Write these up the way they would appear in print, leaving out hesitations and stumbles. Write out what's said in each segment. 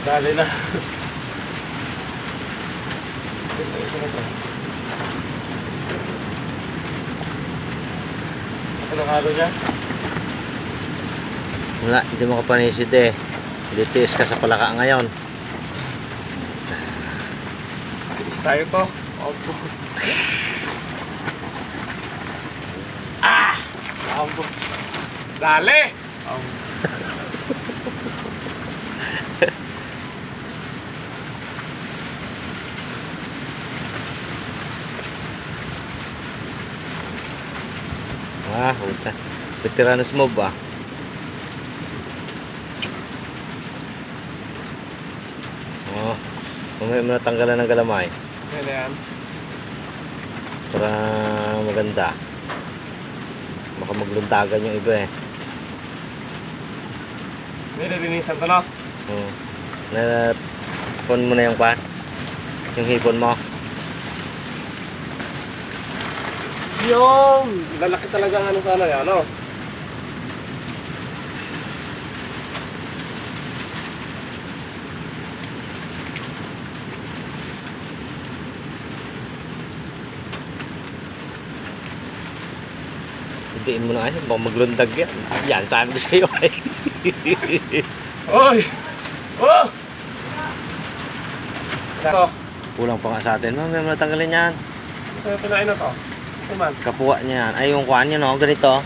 Dali na. Gusto na to. Ano halo niya? Wala, hindi mo kapanisid eh. Hindi tiis ka sa palaka ngayon. Tiis tayo to. Opo. Ah! Opo. Dali! Ah, puta. Veteranos mo ba? Oh, mamaya mo natanggalan ng galamay Yan na yan. para maganda. Baka magluntagan yung iba eh. Nililinisan to, no? Pon mo na yung pan. Yung hipon mo. Yung lalaki talaga ang ano sana yan, no? Hidiin mo na kasi baka maglundag yan. Yan, sabi ko sa'yo eh. Oy! Oh! Ito. Kulang pa nga sa atin. Mamaya mo natanggalin yan. Ito yung pinain na to. Ito man. Kapuha niya yan. Ay, yung kuhaan niya no, ganito.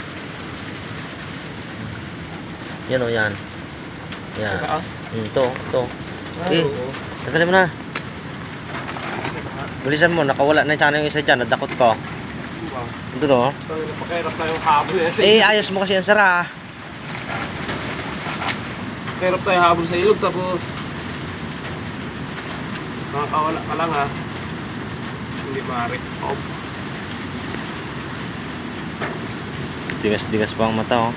Yan o, yan. Yan. Ito, ah? Ito. Eh, Oo. tanggalin mo na. Bilisan mo, nakawala na yung isa dyan. Nadakot ko. Ito no. Ito yung napakahirap na yung habol eh. Eh, ayos mo kasi yan, Sara. Napakahirap tayo habol sa ilog tapos nakakawala ka lang ha. Hindi maaari. Oh. Digas-digas pa ang mata oh.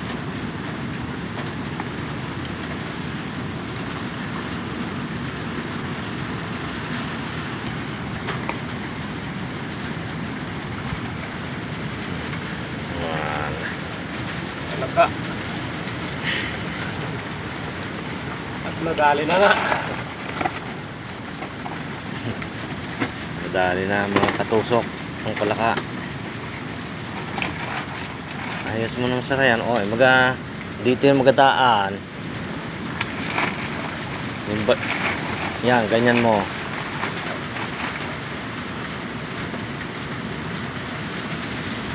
Anak ka. At nadali na nga. Madali na mga katusok ng palaka. Ayos mo naman sa yan. Oh, dito yung magadaan. Yan, ganyan mo.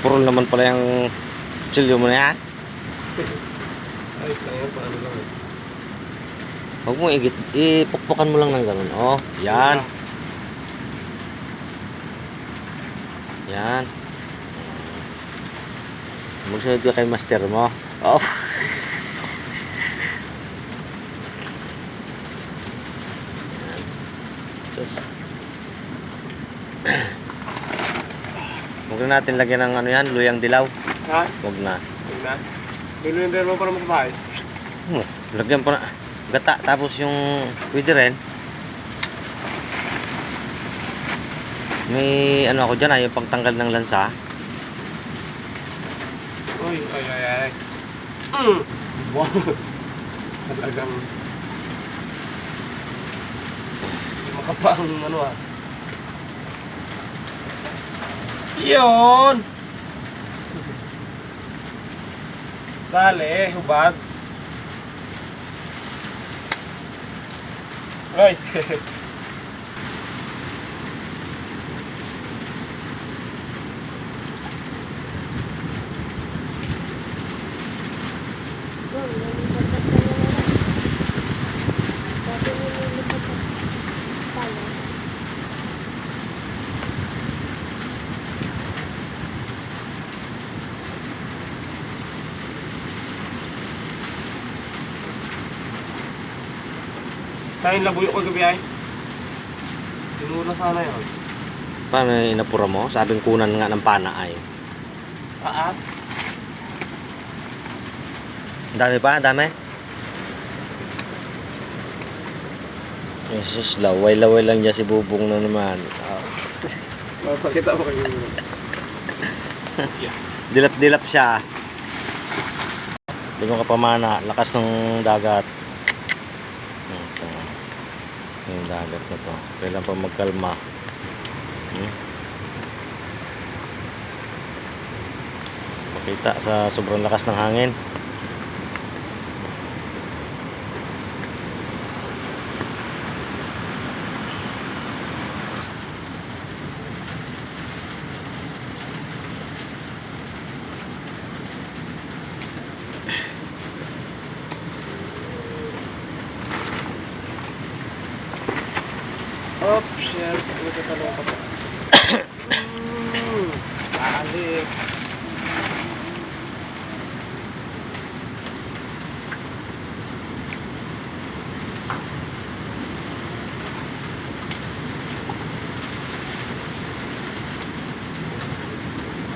Puro naman pala yung silyo mo na yan. Ayos na yan. Paano lang eh. Huwag mo ipukpukan mo lang ng ganun. Oh, yan. Yan. Magsunod ka kay master mo. Oh. Yan. Sus. Huwag na natin lagyan ng ano yan, luyang dilaw. Ha? Huwag na. Huwag na. Bilunin mo para makabahay. Lagyan pa na gata, tapos yung pwede rin. May ano ako dyan yung pagtanggal ng lansa. Uy, ay. Wow. Talagang makapang ano ah. Yun! Dali, hubad. Ay! Saan labuyo ko gabi ay? Tinura sana yun. Paano inapura mo? Sabing kunan nga ng pana ay. Taas. Dami pa? Dami? Jesus, laway-laway lang dyan si Bubong na naman. Mapakita mo kayo. Dilap-dilap siya. Hindi mo kapamana. Lakas ng dagat. Yung dagat na to. Kailan pa magkalma. Makita sa sobrang lakas ng hangin. Oh, shit. Ano ka talong pa po? Balik.